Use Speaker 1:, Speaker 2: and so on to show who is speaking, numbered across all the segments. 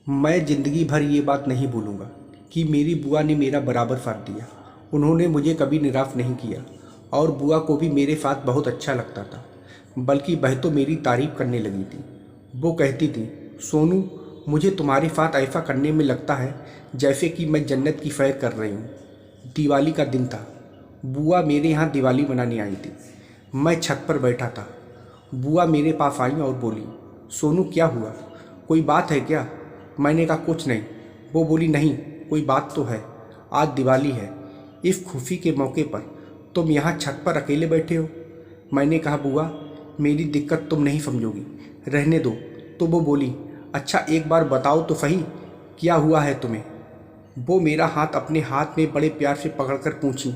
Speaker 1: मैं ज़िंदगी भर ये बात नहीं भूलूंगा कि मेरी बुआ ने मेरा बराबर साथ दिया। उन्होंने मुझे कभी निराश नहीं किया और बुआ को भी मेरे साथ बहुत अच्छा लगता था, बल्कि वह तो मेरी तारीफ़ करने लगी थी। वो कहती थी, सोनू, मुझे तुम्हारे साथ ऐसा करने में लगता है जैसे कि मैं जन्नत की सैर कर रही हूँ। दिवाली का दिन था। बुआ मेरे यहाँ दिवाली मनाने आई थी। मैं छत पर बैठा था। बुआ मेरे पास आई और बोली, सोनू, क्या हुआ? कोई बात है क्या? मैंने कहा, कुछ नहीं। वो बोली, नहीं, कोई बात तो है। आज दिवाली है। इस खुशी के मौके पर तुम यहाँ छत पर अकेले बैठे हो। मैंने कहा, बुआ, मेरी दिक्कत तुम नहीं समझोगी, रहने दो। तो वो बोली, अच्छा एक बार बताओ तो सही, क्या हुआ है तुम्हें? वो मेरा हाथ अपने हाथ में बड़े प्यार से पकड़कर पूछी।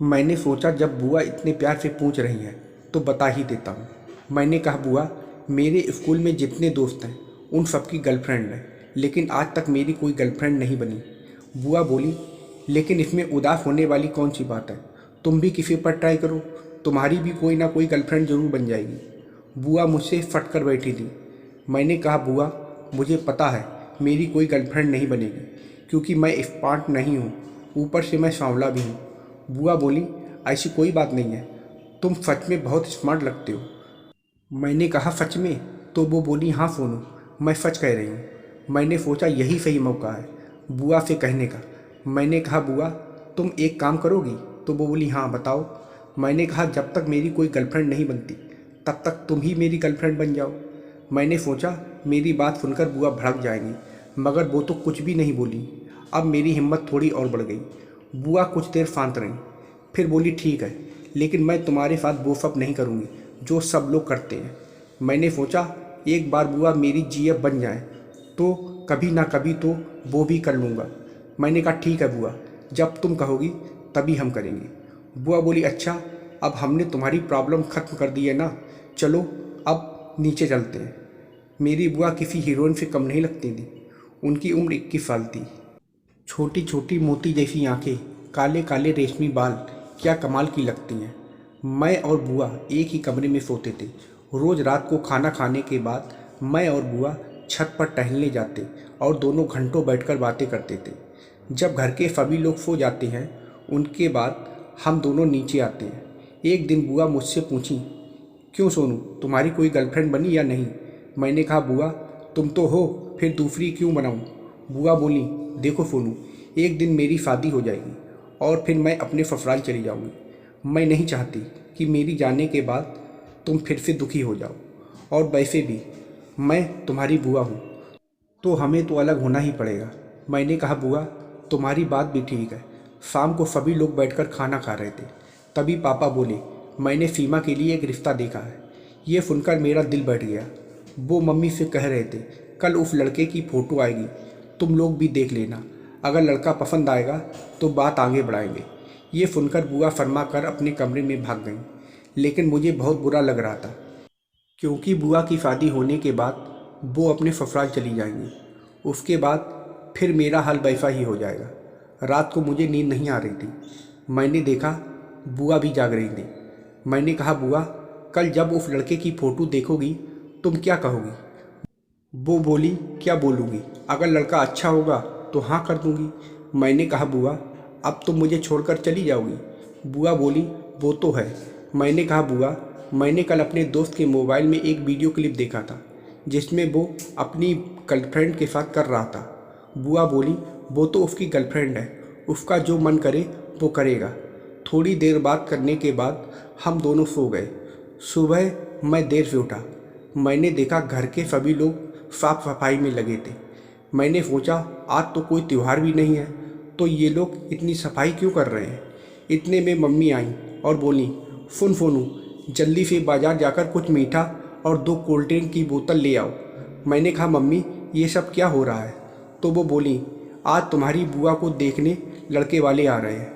Speaker 1: मैंने सोचा जब बुआ इतने प्यार से पूछ रही है तो बता ही देता हूँ। मैंने कहा, बुआ, मेरे स्कूल में जितने दोस्त हैं उन सबकी गर्लफ्रेंड है, लेकिन आज तक मेरी कोई गर्लफ्रेंड नहीं बनी। बुआ बोली, लेकिन इसमें उदास होने वाली कौन सी बात है? तुम भी किसी पर ट्राई करो, तुम्हारी भी कोई ना कोई गर्लफ्रेंड ज़रूर बन जाएगी। बुआ मुझसे फट कर बैठी थी। मैंने कहा, बुआ, मुझे पता है मेरी कोई गर्लफ्रेंड नहीं बनेगी, क्योंकि मैं स्मार्ट नहीं हूँ, ऊपर से मैं सांवला भी हूँ। बुआ बोली, ऐसी कोई बात नहीं है, तुम सच में बहुत स्मार्ट लगते हो। मैंने कहा, सच में? तो वो बोली, हाँ सोनू, मैं सच कह रही हूँ। मैंने सोचा यही सही मौका है बुआ से कहने का। मैंने कहा, बुआ, तुम एक काम करोगी? तो वो बोली, हाँ बताओ। मैंने कहा, जब तक मेरी कोई गर्लफ्रेंड नहीं बनती तब तक तुम ही मेरी गर्लफ्रेंड बन जाओ। मैंने सोचा मेरी बात सुनकर बुआ भड़क जाएंगी, मगर वो तो कुछ भी नहीं बोली। अब मेरी हिम्मत थोड़ी और बढ़ गई। बुआ कुछ देर शांत रहीं, फिर बोली, ठीक है, लेकिन मैं तुम्हारे साथ वो सब नहीं करूँगी जो सब लोग करते हैं। मैंने सोचा एक बार बुआ मेरी जीएफ बन जाए तो कभी ना कभी तो वो भी कर लूँगा। मैंने कहा, ठीक है बुआ, जब तुम कहोगी तभी हम करेंगे। बुआ बोली, अच्छा, अब हमने तुम्हारी प्रॉब्लम ख़त्म कर दी है ना, चलो अब नीचे चलते हैं। मेरी बुआ किसी हीरोइन से कम नहीं लगती थी। उनकी उम्र 21 साल थी। छोटी छोटी मोती जैसी आंखें, काले काले रेशमी बाल, क्या कमाल की लगती हैं। मैं और बुआ एक ही कमरे में सोते थे। रोज़ रात को खाना खाने के बाद मैं और बुआ छत पर टहलने जाते और दोनों घंटों बैठकर बातें करते थे। जब घर के सभी लोग सो जाते हैं उनके बाद हम दोनों नीचे आते हैं। एक दिन बुआ मुझसे पूछी, क्यों सोनू, तुम्हारी कोई गर्लफ्रेंड बनी या नहीं? मैंने कहा, बुआ, तुम तो हो, फिर दूसरी क्यों बनाऊँ? बुआ बोली, देखो सोनू, एक दिन मेरी शादी हो जाएगी और फिर मैं अपने ससुराल चली जाऊँगी। मैं नहीं चाहती कि मेरी जाने के बाद तुम फिर से दुखी हो जाओ, और वैसे भी मैं तुम्हारी बुआ हूँ तो हमें तो अलग होना ही पड़ेगा। मैंने कहा, बुआ, तुम्हारी बात भी ठीक है। शाम को सभी लोग बैठकर खाना खा रहे थे, तभी पापा बोले, मैंने सीमा के लिए एक रिश्ता देखा है। ये सुनकर मेरा दिल बैठ गया। वो मम्मी से कह रहे थे, कल उस लड़के की फ़ोटो आएगी, तुम लोग भी देख लेना, अगर लड़का पसंद आएगा तो बात आगे बढ़ाएंगे। ये सुनकर बुआ फरमा कर अपने कमरे में भाग गईं, लेकिन मुझे बहुत बुरा लग रहा था, क्योंकि बुआ की शादी होने के बाद वो अपने ससुराल चली जाएंगी। उसके बाद फिर मेरा हाल वैसा ही हो जाएगा। रात को मुझे नींद नहीं आ रही थी। मैंने देखा बुआ भी जाग रही थी। मैंने कहा, बुआ, कल जब उस लड़के की फ़ोटो देखोगी तुम क्या कहोगी? वो बोली, क्या बोलूँगी, अगर लड़का अच्छा होगा तो हाँ कर दूँगी। मैंने कहा, बुआ, अब तुम मुझे छोड़कर चली जाओगी? बुआ बोली, वो तो है। मैंने कहा, बुआ, मैंने कल अपने दोस्त के मोबाइल में एक वीडियो क्लिप देखा था जिसमें वो अपनी गर्लफ्रेंड के साथ कर रहा था। बुआ बोली, वो तो उसकी गर्लफ्रेंड है, उसका जो मन करे वो करेगा। थोड़ी देर बात करने के बाद हम दोनों सो गए। सुबह मैं देर से उठा। मैंने देखा घर के सभी लोग साफ सफाई में लगे थे। मैंने सोचा आज तो कोई त्यौहार भी नहीं है, तो ये लोग इतनी सफाई क्यों कर रहे हैं। इतने में मम्मी आईं और बोली, सुन सोनू, जल्दी से बाज़ार जाकर कुछ मीठा और 2 कोल्ड ड्रिंक की बोतल ले आओ। मैंने कहा, मम्मी, ये सब क्या हो रहा है? तो वो बोली, आज तुम्हारी बुआ को देखने लड़के वाले आ रहे हैं।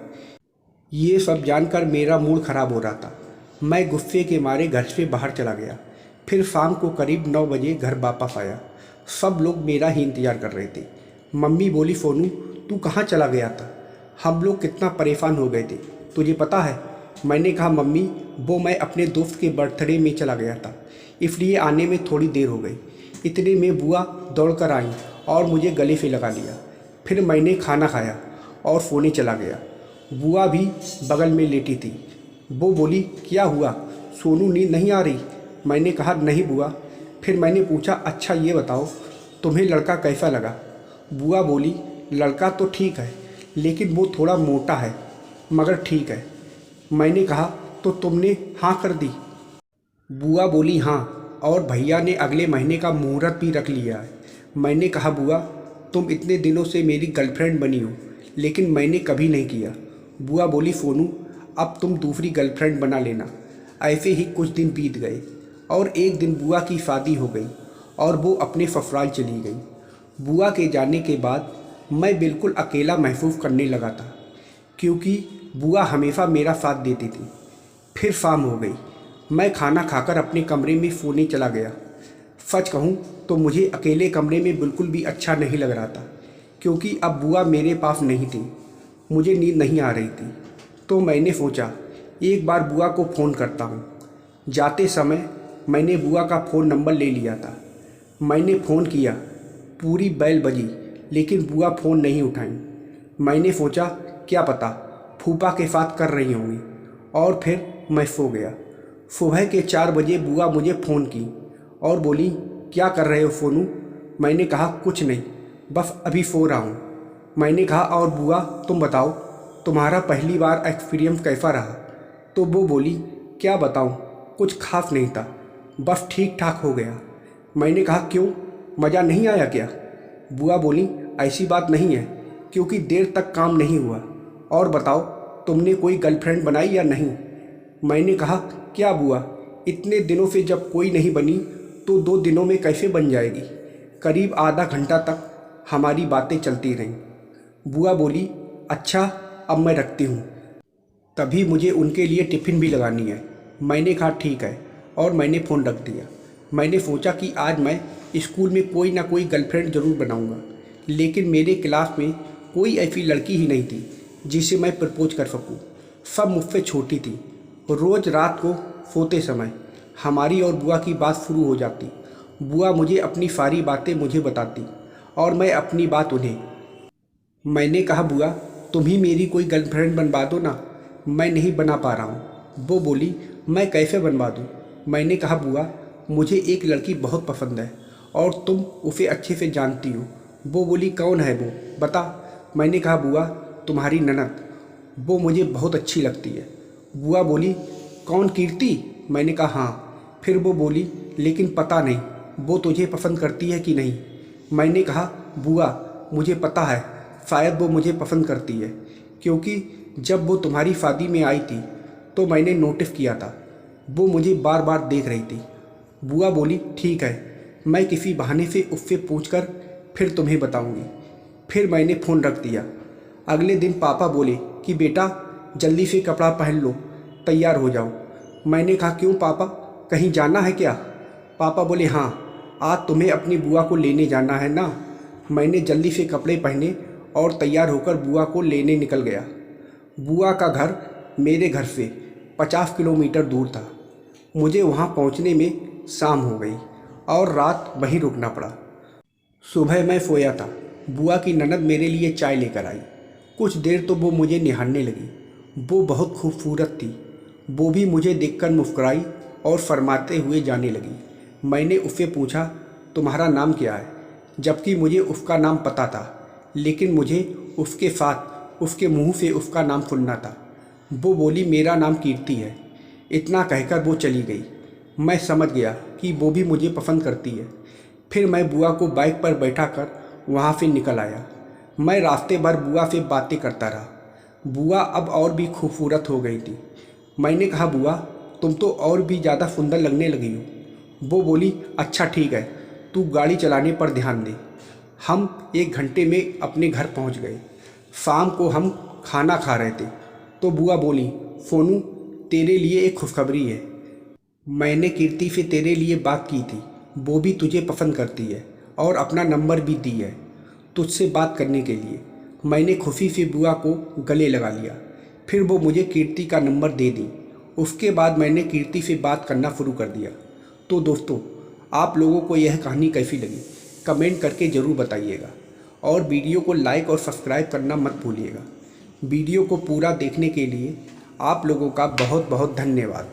Speaker 1: ये सब जानकर मेरा मूड ख़राब हो रहा था। मैं गुस्से के मारे घर से बाहर चला गया। फिर शाम को करीब 9 बजे घर वापस आया। सब लोग मेरा ही इंतज़ार कर रहे थे। मम्मी बोली, सोनू, तू कहाँ चला गया था? हम लोग कितना परेशान हो गए थे, तुझे पता है? मैंने कहा, मम्मी, वो मैं अपने दोस्त के बर्थडे में चला गया था, इसलिए आने में थोड़ी देर हो गई। इतने में बुआ दौड़ कर आई और मुझे गले से लगा लिया। फिर मैंने खाना खाया और सोने चला गया। बुआ भी बगल में लेटी थी। वो बोली, क्या हुआ, सोनू नींद नहीं आ रही? मैंने कहा, नहीं बुआ। फिर मैंने पूछा, अच्छा ये बताओ तुम्हें लड़का कैसा लगा? बुआ बोली, लड़का तो ठीक है लेकिन वो थोड़ा मोटा है, मगर ठीक है। मैंने कहा, तो तुमने हाँ कर दी? बुआ बोली, हाँ, और भैया ने अगले महीने का मुहूर्त भी रख लिया है। मैंने कहा, बुआ तुम इतने दिनों से मेरी गर्लफ्रेंड बनी हो लेकिन मैंने कभी नहीं किया। बुआ बोली, सोनू अब तुम दूसरी गर्लफ्रेंड बना लेना। ऐसे ही कुछ दिन बीत गए और एक दिन बुआ की शादी हो गई और वो अपने ससुराल चली गई। बुआ के जाने के बाद मैं बिल्कुल अकेला महसूस करने लगा था क्योंकि बुआ हमेशा मेरा साथ देती थी। फिर शाम हो गई। मैं खाना खाकर अपने कमरे में सोने चला गया। सच कहूँ तो मुझे अकेले कमरे में बिल्कुल भी अच्छा नहीं लग रहा था क्योंकि अब बुआ मेरे पास नहीं थी। मुझे नींद नहीं आ रही थी तो मैंने सोचा एक बार बुआ को फ़ोन करता हूँ। जाते समय मैंने बुआ का फ़ोन नंबर ले लिया था। मैंने फ़ोन किया, पूरी बेल बजी लेकिन बुआ फ़ोन नहीं उठाई। मैंने सोचा क्या पता फूफा के साथ कर रही होंगी और फिर मैं सो गया। सुबह के 4 बजे बुआ मुझे फ़ोन की और बोली, क्या कर रहे हो सोनू? मैंने कहा, कुछ नहीं, बस अभी सो रहा हूँ। मैंने कहा, और बुआ तुम बताओ तुम्हारा पहली बार एक्सपीरियंस कैसा रहा? तो वो बोली, क्या बताऊँ, कुछ खास नहीं था, बस ठीक ठाक हो गया। मैंने कहा, क्यों, मज़ा नहीं आया क्या? बुआ बोली, ऐसी बात नहीं है क्योंकि देर तक काम नहीं हुआ। और बताओ तुमने कोई गर्लफ्रेंड बनाई या नहीं? मैंने कहा, क्या बुआ, इतने दिनों से जब कोई नहीं बनी तो 2 दिनों में कैसे बन जाएगी? करीब आधा घंटा तक हमारी बातें चलती रहीं। बुआ बोली, अच्छा अब मैं रखती हूँ। तभी मुझे उनके लिए टिफ़िन भी लगानी है। मैंने कहा, ठीक है, और मैंने फ़ोन रख दिया। मैंने सोचा कि आज मैं स्कूल में कोई ना कोई गर्लफ्रेंड ज़रूर बनाऊंगा, लेकिन मेरे क्लास में कोई ऐसी लड़की ही नहीं थी जिसे मैं प्रपोज कर सकूं। सब मुझसे छोटी थी। रोज़ रात को सोते समय हमारी और बुआ की बात शुरू हो जाती। बुआ मुझे अपनी सारी बातें मुझे बताती और मैं अपनी बात उन्हें। मैंने कहा, बुआ तुम ही मेरी कोई गर्लफ्रेंड बनवा दो ना, मैं नहीं बना पा रहा हूँ। वो बोली, मैं कैसे बनवा दूँ? मैंने कहा, बुआ मुझे एक लड़की बहुत पसंद है और तुम उसे अच्छे से जानती हो। वो बोली, कौन है वो, बता। मैंने कहा, बुआ तुम्हारी ननद, वो मुझे बहुत अच्छी लगती है। बुआ बोली, कौन, कीर्ति? मैंने कहा, हाँ। फिर वो बोली, लेकिन पता नहीं वो तुझे पसंद करती है कि नहीं। मैंने कहा, बुआ मुझे पता है, शायद वो मुझे पसंद करती है क्योंकि जब वो तुम्हारी शादी में आई थी तो मैंने नोटिस किया था, वो मुझे बार बार देख रही थी। बुआ बोली, ठीक है, मैं किसी बहाने से उससे पूछकर फिर तुम्हें बताऊंगी। फिर मैंने फ़ोन रख दिया। अगले दिन पापा बोले कि बेटा जल्दी से कपड़ा पहन लो, तैयार हो जाओ। मैंने कहा, क्यों पापा, कहीं जाना है क्या? पापा बोले, हाँ, आज तुम्हें अपनी बुआ को लेने जाना है ना। मैंने जल्दी से कपड़े पहने और तैयार होकर बुआ को लेने निकल गया। बुआ का घर मेरे घर से 50 किलोमीटर दूर था। मुझे वहाँ पहुँचने में शाम हो गई और रात वहीं रुकना पड़ा। सुबह मैं सोया था। बुआ की ननद मेरे लिए चाय लेकर आई। कुछ देर तो वो मुझे निहारने लगी। वो बहुत खूबसूरत थी। वो भी मुझे देखकर मुस्कुराई और फरमाते हुए जाने लगी। मैंने उससे पूछा, तुम्हारा नाम क्या है? जबकि मुझे उसका नाम पता था, लेकिन मुझे उसके साथ उसके मुंह से उसका नाम सुनना था। वो बोली, मेरा नाम कीर्ति है। इतना कहकर वो चली गई। मैं समझ गया कि वो भी मुझे पसंद करती है। फिर मैं बुआ को बाइक पर बैठा कर वहाँ से निकल आया। मैं रास्ते भर बुआ से बातें करता रहा। बुआ अब और भी खूबसूरत हो गई थी। मैंने कहा, बुआ तुम तो और भी ज़्यादा सुंदर लगने लगी हो। वो बोली, अच्छा ठीक है, तू गाड़ी चलाने पर ध्यान दे। हम 1 घंटे में अपने घर पहुंच गए। शाम को हम खाना खा रहे थे तो बुआ बोली, सोनू तेरे लिए एक खुशखबरी है। मैंने कीर्ति से तेरे लिए बात की थी, वो भी तुझे पसंद करती है और अपना नंबर भी दी है तुझसे बात करने के लिए। मैंने खुशी से बुआ को गले लगा लिया। फिर वो मुझे कीर्ति का नंबर दे दी। उसके बाद मैंने कीर्ति से बात करना शुरू कर दिया। तो दोस्तों, आप लोगों को यह कहानी कैसी लगी कमेंट करके ज़रूर बताइएगा और वीडियो को लाइक और सब्सक्राइब करना मत भूलिएगा। वीडियो को पूरा देखने के लिए आप लोगों का बहुत बहुत धन्यवाद।